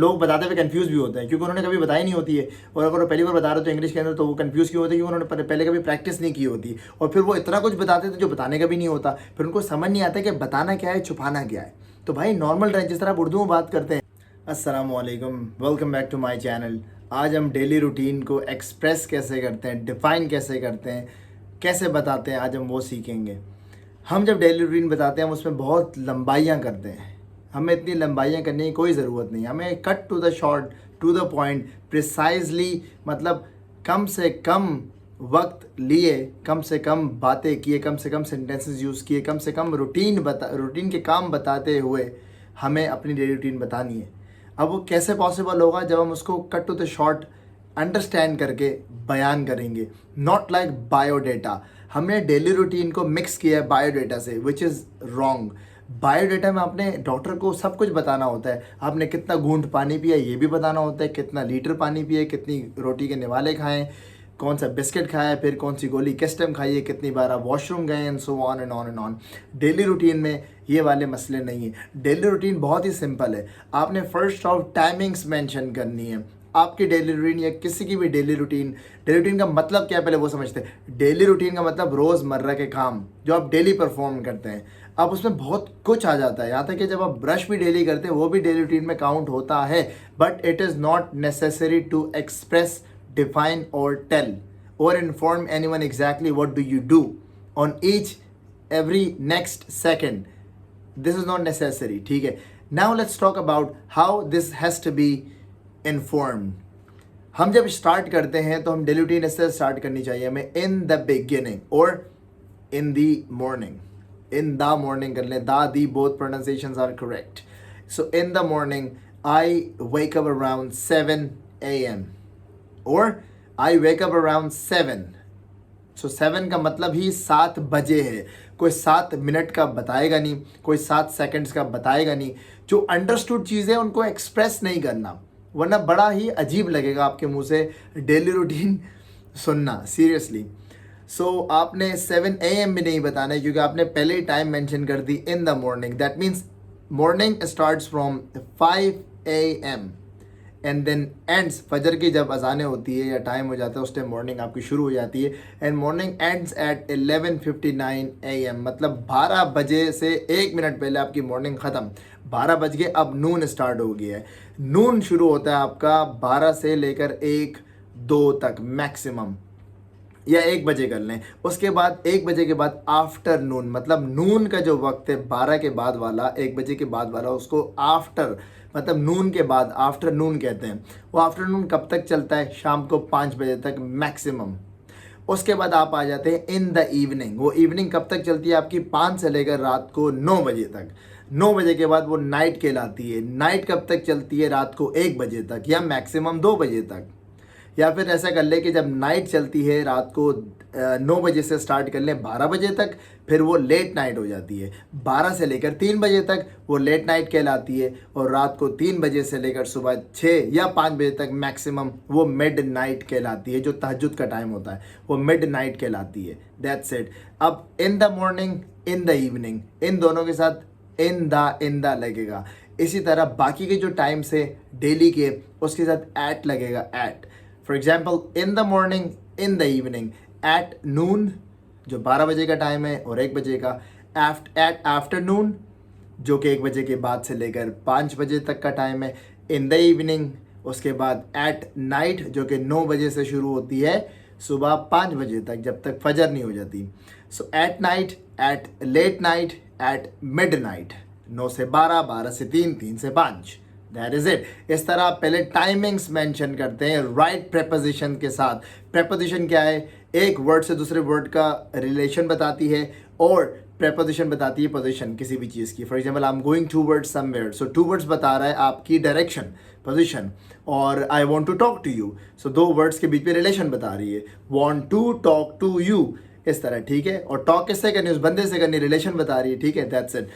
लोग बताते हुए कंफ्यूज भी होते हैं क्योंकि उन्होंने कभी बताई नहीं होती है, और अगर वो पहली बार बता रहे हो तो इंग्लिश के अंदर तो वो कंफ्यूज क्यों होते हैं क्योंकि उन्होंने पहले कभी प्रैक्टिस नहीं की होती, और फिर वो इतना कुछ बताते थे जो बताने का भी नहीं होता, फिर उनको समझ नहीं आता कि बताना क्या है छुपाना क्या है। तो भाई नॉर्मल रहे, जिस तरह आप उर्दू में बात करते हैं। अस्सलाम वालेकुम, welcome back to my channel. आज हम डेली रूटीन को एक्सप्रेस कैसे करते हैं, डिफ़ाइन कैसे करते हैं, कैसे बताते हैं, आज हम वो सीखेंगे। हम जब डेली रूटीन बताते हैं हम उसमें बहुत लंबाइयाँ करते हैं। हमें इतनी लंबाइयाँ करने की कोई ज़रूरत नहीं, हमें cut to the short, to the point, precisely, मतलब कम से कम वक्त लिए, कम से कम बातें किए, कम से कम सेंटेंसेस यूज़ किए, कम से कम रूटीन के काम बताते हुए हमें अपनी डेली रूटीन बतानी है। अब वो कैसे पॉसिबल होगा जब हम उसको cut to the short understand करके बयान करेंगे, नॉट लाइक बायोडेटा। हमने डेली रूटीन को मिक्स किया है बायोडेटा से, विच इज़ रॉन्ग। बायोडेटा में आपने डॉक्टर को सब कुछ बताना होता है, आपने कितना घूंट पानी पिया ये भी बताना होता है, कितना लीटर पानी पिए, कितनी रोटी के निवाले खाएं, कौन सा बिस्किट खाया, फिर कौन सी गोली किस टाइम खाई है, कितनी बार आप वॉशरूम गए, and so on and on and on. Daily routine में ये वाले मसले नहीं है। डेली रूटीन बहुत ही सिंपल है। आपने फर्स्ट ऑफ टाइमिंग्स मेंशन करनी है। आपकी डेली रूटीन या किसी की भी डेली रूटीन का मतलब क्या है पहले वो समझते हैं। डेली रूटीन का मतलब रोज़मर्रा के काम जो आप डेली परफॉर्म करते हैं। अब उसमें बहुत कुछ आ जाता है, यहाँ तक कि जब आप ब्रश भी डेली करते हैं वो भी डेली रूटीन में काउंट होता है, but it is not necessary to express, define or tell or inform anyone exactly what do you do on each every next second. This is not necessary, ठीक है। Now let's talk about how this has to be informed. हम जब start करते हैं तो हम daily routine इससे start करनी चाहिए हमें, इन द बिगिनिंग और in the morning. In the morning कर लें, the the both pronunciations are correct. So in the morning I wake up around 7 AM or I wake up around 7. So 7 का मतलब ही 7 बजे है। कोई 7 मिनट का बताएगा नहीं, कोई 7 सेकंड्स का बताएगा नहीं। जो अंडरस्टूड चीज़ें उनको एक्सप्रेस नहीं करना, वरना बड़ा ही अजीब लगेगा आपके मुंह से डेली रूटीन सुनना, सीरियसली। सो आपने 7 AM भी नहीं बताना है क्योंकि आपने पहले ही टाइम मेंशन कर दी, in the morning. That means morning starts from 5 AM and then ends, फजर की जब अजानें होती है या टाइम हो जाता है उस टाइम मॉर्निंग आपकी शुरू हो जाती है, and morning ends at 11:59 AM। मतलब 12 बजे से 1 मिनट पहले आपकी मॉर्निंग ख़त्म। 12 बज के अब नून स्टार्ट हो गया है। नून शुरू होता है आपका 12 से लेकर 1-2 तक मैक्सिमम, या 1 बजे कर लें। उसके बाद 1 बजे के बाद आफ्टरनून, मतलब नून का जो वक्त है 12 के बाद वाला, 1 बजे के बाद वाला, उसको आफ्टर, मतलब नून के बाद आफ्टरनून कहते हैं। वो आफ्टरनून कब तक चलता है? शाम को 5 बजे तक मैक्सिमम। उसके बाद आप आ जाते हैं इन द इवनिंग। वो इवनिंग कब तक चलती है आपकी? 5 से लेकर रात को 9 बजे तक। 9 बजे के बाद वो नाइट कहलाती है। नाइट कब तक चलती है? रात को 1 बजे तक या मैक्सिमम 2 बजे तक। या फिर ऐसा कर ले कि जब नाइट चलती है रात को 9 बजे से स्टार्ट कर लें 12 बजे तक, फिर वो लेट नाइट हो जाती है। 12 से लेकर 3 बजे तक वो लेट नाइट कहलाती है, और रात को 3 बजे से लेकर सुबह 6 या 5 बजे तक मैक्सिमम वो मिड नाइट कहलाती है। जो तहज्जुद का टाइम होता है वो मिड नाइट कहलाती है। That's it. अब in the morning, in the evening, इन दोनों के साथ इन द लगेगा। इसी तरह बाकी के जो टाइम्स है डेली के, उसके साथ एट लगेगा, at. For example, in the morning, in the evening, at noon जो 12 बजे का टाइम है और 1 बजे का, एट आफ्टरनून जो कि 1 बजे के बाद से लेकर 5 बजे तक का टाइम है, इन द इवनिंग, उसके बाद एट नाइट जो कि 9 बजे से शुरू होती है सुबह 5 बजे तक जब तक फजर नहीं हो जाती। So at night, at late night, at midnight, 9 से 12, 12 से 3, 3 से 5। That is it. इस तरह आप पहले टाइमिंग्स मेंशन करते हैं राइट प्रेपोजिशन के साथ। प्रेपोजिशन क्या है? एक वर्ड से दूसरे वर्ड का रिलेशन बताती है, और प्रेपोजिशन बताती है पोजीशन किसी भी चीज़ की। For example, I am going towards somewhere, so towards बता रहा है आपकी डायरेक्शन, पोजीशन। और I want to talk to you, so 2 words के बीच में रिलेशन बता रही है, want to talk to you, इस तरह, ठीक है। और टॉक किससे करनी? उस बंदे से करनी, रिलेशन बता रही है, ठीक है। That's it.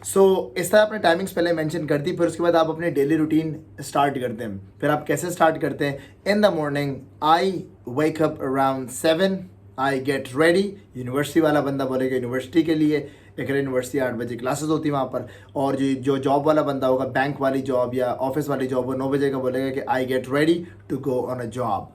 सो इस तरह अपने टाइमिंग्स पहले मेंशन कर दी, फिर उसके बाद आप अपनी डेली रूटीन स्टार्ट करते हैं। फिर आप कैसे स्टार्ट करते हैं? इन the morning I wake up around 7, I get ready. University वाला बंदा बोलेगा यूनिवर्सिटी के लिए। एकरा यूनिवर्सिटी 8 बजे क्लासेस होती है वहाँ पर। और जो जो जॉब वाला बंदा होगा, बैंक वाली जॉब या ऑफिस वाली जॉब, वो 9 बजे का बोलेगा कि I get ready to go on a job.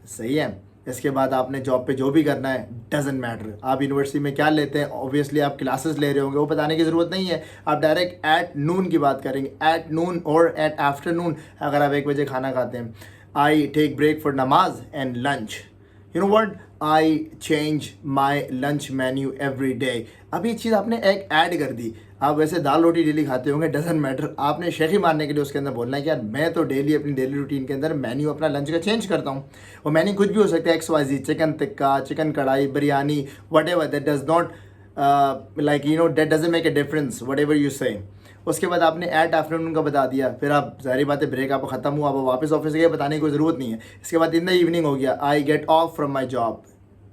सही है। इसके बाद आपने जॉब पे जो भी करना है डजेंट मैटर। आप यूनिवर्सिटी में क्या लेते हैं, ऑब्वियसली आप क्लासेस ले रहे होंगे, वो बताने की ज़रूरत नहीं है। आप डायरेक्ट एट नून की बात करेंगे, एट नून और एट आफ्टरनून। अगर आप 1 बजे खाना खाते हैं, आई टेक ब्रेक फॉर नमाज and lunch. You know what, I change my lunch menu every day. अब ये चीज़ आपने एक ऐड कर दी। आप वैसे दाल रोटी डेली खाते होंगे, डजेंट मैटर। आपने शेखी मारने के लिए उसके अंदर बोलना है कि यार मैं तो डेली अपनी डेली रूटीन के अंदर मेन्यू अपना लंच का चेंज करता हूँ। और मेन्यू कुछ भी हो सकता है, XYZ, चिकन टिक्का, चिकन कढ़ाई, biryani, what ever, that does not like you know that doesn't make a difference, what ever you से। उसके बाद आपने एट आफ्टरनून का बता दिया, फिर आप सारी बातें, ब्रेक आपका ख़त्म हुआ, आप वापस ऑफिस गए, बताने की कोई ज़रूरत नहीं है। इसके बाद इन द इवनिंग हो गया, I get of from my job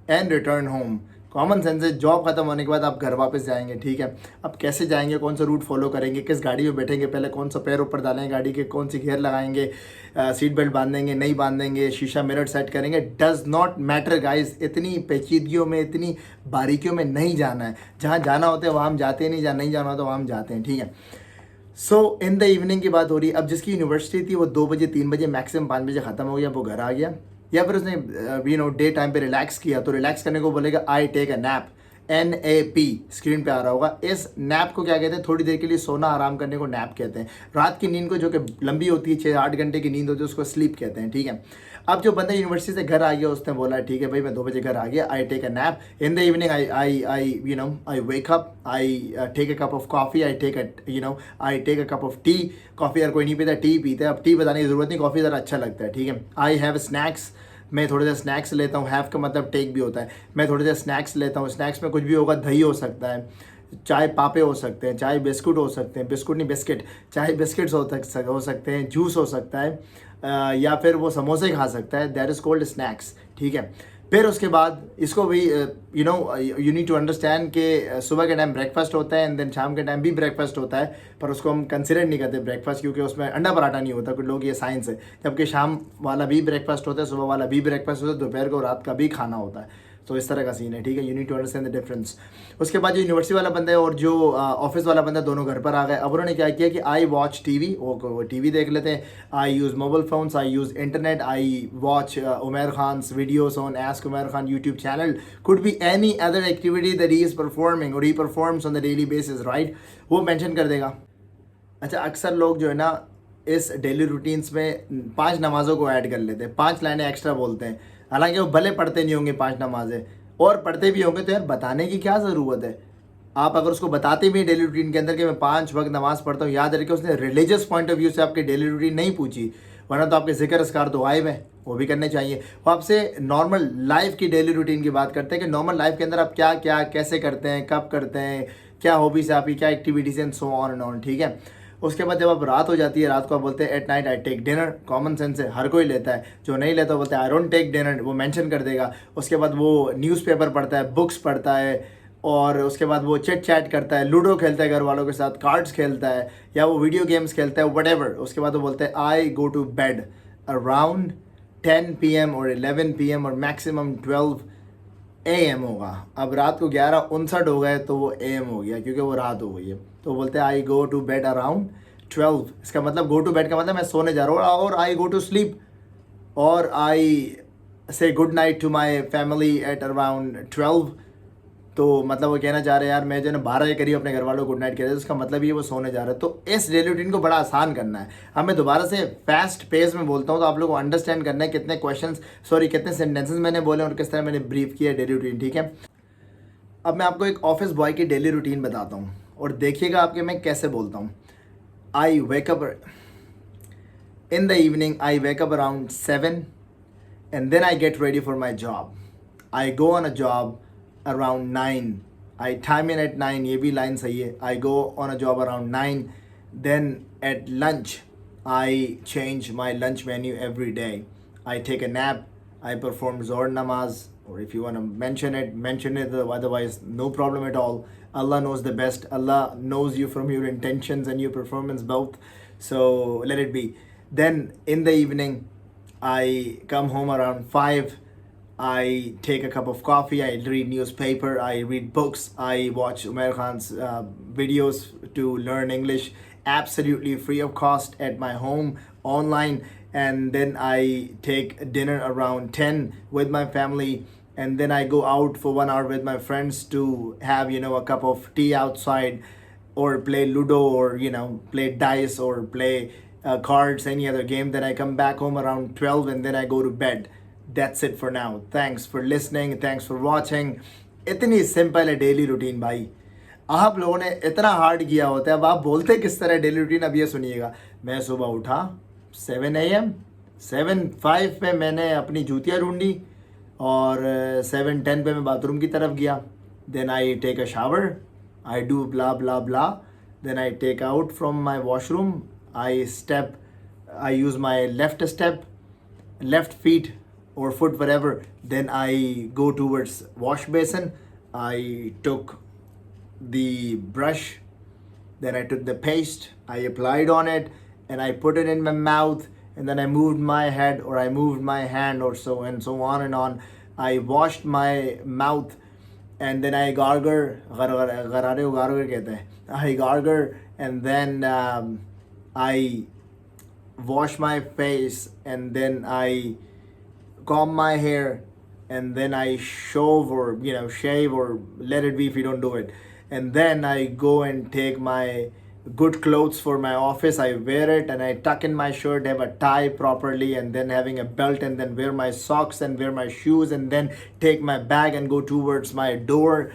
and return home. Common sense है, जॉब खत्म होने के बाद आप घर वापस जाएंगे, ठीक है। अब कैसे जाएंगे, कौन सा रूट फॉलो करेंगे, किस गाड़ी में बैठेंगे, पहले कौन सा पैर ऊपर डालेंगे गाड़ी के, कौन सी गियर लगाएंगे, सीट बेल्ट बांधेंगे नहीं बांधेंगे, शीशा मिरर सेट करेंगे, डज नॉट मैटर गाइस। इतनी पेचीदगियों में, इतनी बारीकियों में नहीं जाना है। जहाँ जाना होता है वहाँ हम जाते नहीं, जहाँ नहीं जाना होता वहाँ हम जाते हैं, ठीक है। सो इन द इवनिंग की बात हो रही है। अब जिसकी यूनिवर्सिटी थी वो 2 बजे 3 बजे मैक्सिमम 5 बजे ख़त्म हो गया, वो घर आ गया। या फिर उसने यू नो डे टाइम पे रिलैक्स किया, तो रिलैक्स करने को बोलेगा I take a nap, NAP screen पे आ रहा होगा। इस नैप को क्या कहते हैं, थोड़ी देर के लिए सोना, आराम करने को नैप कहते हैं। रात की नींद को, जो कि लंबी होती है, 6-8 घंटे की नींद होती है, उसको स्लीप कहते हैं, ठीक है। अब जो बंदा यूनिवर्सिटी से घर आ गया, उसने बोला ठीक है भाई मैं 2 बजे घर आ गया, I take a nap in the evening, I you know I wake up, I take a cup of coffee, I take I take a cup of tea. Coffee यार कोई नहीं पीता, टी पीते हैं। अब टी बताने की ज़रूरत नहीं, कॉफ़ी ज़रा अच्छा लगता है, ठीक है। आई हैव स्नैक्स, मैं थोड़े से स्नैक्स लेता हूँ। हैव का मतलब टेक भी होता है। मैं थोड़े से स्नैक्स लेता हूँ। स्नैक्स में कुछ भी होगा, दही हो सकता है, चाय पापे हो सकते हैं, चाय बिस्कुट हो सकते हैं, बिस्कुट नहीं बिस्किट, चाय बिस्किट्स हो सकते हैं, जूस हो सकता है, या फिर वो समोसे खा सकता है, दैट इज़ कॉल्ड स्नैक्स, ठीक है। फिर उसके बाद इसको भी you know you need to understand कि सुबह के टाइम ब्रेकफास्ट होता है एंड देन शाम के टाइम भी ब्रेकफास्ट होता है, पर उसको हम कंसिडर नहीं करते ब्रेकफास्ट, क्योंकि उसमें अंडा पराठा नहीं होता, कुछ लोग ये साइंस है। जबकि शाम वाला भी ब्रेकफास्ट होता है, सुबह वाला भी ब्रेकफास्ट होता है, दोपहर को रात का भी खाना होता है। तो इस तरह का सीन है, ठीक है। You need to understand the difference. उसके बाद जो यूनिवर्सिटी वाला बंदा है और जो ऑफिस वाला बंदा, दोनों घर पर आ गए। अब उन्होंने क्या किया कि आई वॉच टीवी, वो टीवी देख लेते हैं। I use mobile phones, I use internet, I watch Umar Khan's videos on ask Umar Khan YouTube channel, could be any other activity that he is performing और he performs on the daily basis, right. वो mention कर देगा। अच्छा, अक्सर लोग जो है ना इस डेली रूटीन्स में 5 नमाज़ों को ऐड कर लेते हैं, 5 लाइनें एक्स्ट्रा बोलते हैं। हालांकि वो भले पढ़ते नहीं होंगे 5 नमाजें, और पढ़ते भी होंगे तो यार बताने की क्या ज़रूरत है। आप अगर उसको बताते भी डेली रूटीन के अंदर कि मैं 5 वक्त नमाज़ पढ़ता हूँ, याद रखिए उसने रिलीजियस पॉइंट ऑफ व्यू से आपकी डेली रूटीन नहीं पूछी, वरना तो आपके ज़िक्र अस्कार तो गायब है, वो भी करने चाहिए। वो आपसे नॉर्मल लाइफ की डेली रूटीन की बात करते हैं कि नॉर्मल लाइफ के अंदर आप क्या क्या कैसे करते हैं, कब करते हैं, क्या हॉबीज़ है आपकी, क्या activities and so on and on, ठीक है। उसके बाद जब अब रात हो जाती है, रात को आप बोलते हैं at night I take dinner. Common sense है, हर कोई लेता है। जो नहीं लेता बोलते हैं आई डोंट टेक डिनर, वो मेंशन कर देगा। उसके बाद वो न्यूज़पेपर पढ़ता है, बुक्स पढ़ता है, और उसके बाद वो चिट चैट करता है, लूडो खेलता है घर वालों के साथ, कार्ड्स खेलता है, या वो वीडियो गेम्स खेलता है, वट। उसके बाद वो बोलते हैं I go to bed around 10 PM और 11 PM और मैक्सिमम 12 AM होगा। अब रात को 11:59 हो गए तो वो AM हो गया, क्योंकि वो रात हो गई है। तो बोलते हैं I go to bed around 12। इसका मतलब गो टू बेड का मतलब मैं सोने जा रहा हूँ, और आई गो टू स्लीप, और I say good night to my family at around 12। तो मतलब वो कहना चाह रहे हैं यार मैं जो है ना 12 के करीब अपने घर वालों को गुड नाइट कह रहे थे, उसका मतलब ये वो सोने जा रहे हैं। तो इस डेली रूटीन को बड़ा आसान करना है। अब मैं दोबारा से फास्ट पेस में बोलता हूँ, तो आप लोगों को अंडरस्टैंड करना है कितने सेंटेंसेस मैंने बोले और किस तरह मैंने ब्रीफ किया डेली रूटीन, ठीक है। अब मैं आपको एक ऑफिस बॉय की डेली रूटीन बताता हूँ, और देखिएगा आपके मैं कैसे बोलता हूँ। I wake up in the evening, I wake up around 7 and then I get ready for my job. I go on a job around 9. I time in at 9, ये भी line सही है। I go on a job around 9. Then at lunch, I change my lunch menu every day. I take a nap. I perform Zohr namaz, or if you want to mention it. Otherwise, no problem at all. Allah knows the best. Allah knows you from your intentions and your performance both. So let it be. Then in the evening, I come home around 5. I take a cup of coffee, I read newspaper, I read books, I watch Umair Khan's videos to learn English absolutely free of cost at my home online. And then I take dinner around 10 with my family, and then I go out for 1 hour with my friends to have, a cup of tea outside, or play Ludo, or play dice, or play cards, any other game. Then I come back home around 12, and then I go to bed. That's it for now. Thanks for listening. Thanks for watching. इतनी simple है daily routine भाई. आप लोगों ने इतना hard किया होता है. अब आप बोलते किस तरह डेली रूटीन. अब ये सुनिएगा. मैं सुबह उठा 7 AM, 7:05 पे मैंने अपनी जूतियाँ ढूंढी, और 7:10 पे मैं बाथरूम की तरफ गया. Then I take a shower, I do blah blah blah. Then I take out from my washroom, I step, I use my left step, left feet or foot, whatever. Then I go towards wash basin. I took the brush, then I took the paste, I applied on it, and I put it in my mouth, and then I moved my head, or I moved my hand, or so, and so on and on. I washed my mouth, and then I gargle, gargle कहते हैं. I gargle, and then I wash my face, and then I comb my hair, and then I shave, or shave, or let it be if you don't do it. And then I go and take my good clothes for my office, I wear it, and I tuck in my shirt, have a tie properly, and then having a belt, and then wear my socks and wear my shoes, and then take my bag and go towards my door,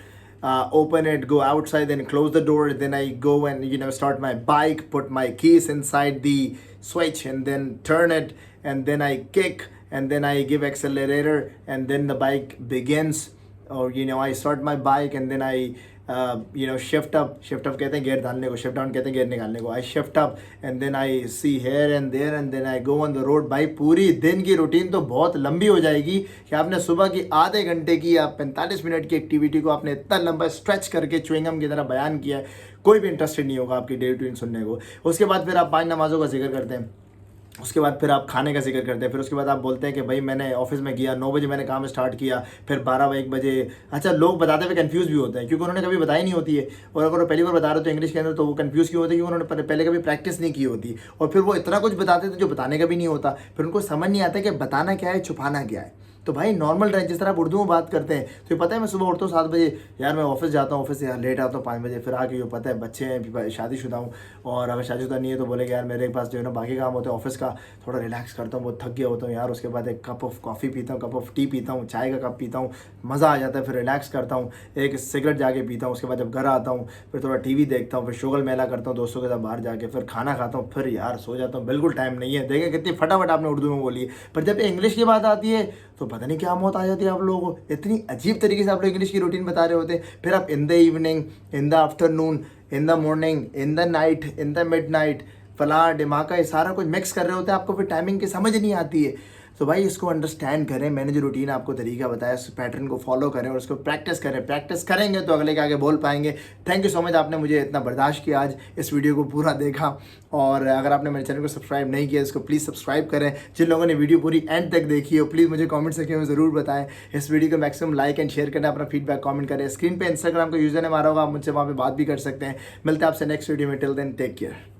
open it, go outside, then close the door. Then I go and start my bike, put my keys inside the switch, and then turn it, and then I kick, and then I give accelerator, and then the bike begins. Or I start my bike, and then I shift up कहते हैं gear डालने को, shift down कहते हैं gear निकालने को. I shift up, and then I see here and there, and then I go on the road. भाई पूरी दिन की रूटीन तो बहुत लंबी हो जाएगी कि आपने सुबह की आधे घंटे की या 45 मिनट की एक्टिविटी को आपने इतना लंबा स्ट्रेच करके च्युइंगम की तरह बयान किया है. कोई भी इंटरेस्टेड नहीं होगा आपकी डेली रूटीन सुनने को. उसके बाद फिर आप 5 नमाज़ों का जिक्र करते हैं. उसके बाद फिर आप खाने का जिक्र करते हैं. फिर उसके बाद आप बोलते हैं कि भाई मैंने ऑफिस में गया, 9 बजे मैंने काम स्टार्ट किया, फिर 12-1 बजे. अच्छा, लोग बताते हुए कंफ्यूज भी होते हैं क्योंकि उन्होंने कभी बताई नहीं होती है. और अगर वो पहली बार बता रहे हो तो इंग्लिश के अंदर, तो वो कंफ्यूज क्यों होते हैं क्योंकि उन्होंने पहले कभी प्रैक्टिस नहीं की होती. और फिर वो इतना कुछ बताते थे जो बताने का भी नहीं होता. फिर उनको समझ नहीं आता कि बताना क्या है, छुपाना क्या है. तो भाई नॉर्मल रहे, जिस तरह आप उर्दू में बात करते हैं. तो ये पता है मैं सुबह उठता हूँ 7 बजे, यार मैं ऑफिस जाता हूँ, ऑफिस से यार लेट आता हूँ 5 बजे. फिर आके ये पता है बच्चे हैं, शादीशुदा हूँ, और अगर शादीशुदा नहीं है तो बोले कि यार मेरे पास जो है ना बाकी काम होते हैं ऑफिस का, थोड़ा रिलैक्स करता हूँ, बहुत थक गया होता हूँ यार. उसके बाद एक कप ऑफ कॉफ़ी पीता हूँ, कप ऑफ टी पीता हूँ, चाय का कप पीता हूँ, मज़ा आ जाता है. फिर रिलैक्स करता हूँ, एक सिगरेट जाके पीता हूँ. उसके बाद जब घर आता हूँ फिर थोड़ा TV देखता हूँ, फिर शोगल मेला करता हूँ दोस्तों के साथ बाहर जाके, फिर खाना खाता हूँ, फिर यार सो जाता हूँ. बिल्कुल टाइम नहीं है. देखें कितनी फटाफट आपने उर्दू में बोली है. पर जब इंग्लिश की बात आती है तो पता नहीं क्या मौत आ जाती है आप लोगों को. इतनी अजीब तरीके से आप लोग इंग्लिश की रूटीन बता रहे होते हैं. फिर आप इन the evening, in the afternoon, in the morning, in the night, in the mid night, फला डिमाका, ये सारा कुछ मिक्स कर रहे होते हैं. आपको फिर टाइमिंग की समझ नहीं आती है. तो भाई इसको अंडरस्टैंड करें. मैंने जो रूटीन आपको तरीका बताया उस पैटर्न को फॉलो करें और उसको प्रैक्टिस करें. प्रैक्टिस करेंगे तो अगले के आगे बोल पाएंगे. थैंक यू सो मच, आपने मुझे इतना बर्दाश्त किया, आज इस वीडियो को पूरा देखा. और अगर आपने मेरे चैनल को सब्सक्राइब नहीं किया इसको प्लीज़ सब्सक्राइब करें. जिन लोगों ने वीडियो पूरी एंड तक देखी हो प्लीज़ मुझे कमेंट सेक्शन में ज़रूर बताएं. इस वीडियो को मैक्सिमम लाइक एंड शेयर करना, अपना फीडबैक कमेंट करें. स्क्रीन पे इंस्टाग्राम का यूज़र नेम आ रहा होगा, आप मुझसे वहाँ पे बात भी कर सकते हैं. मिलते हैं आपसे नेक्स्ट वीडियो में. Till then take care.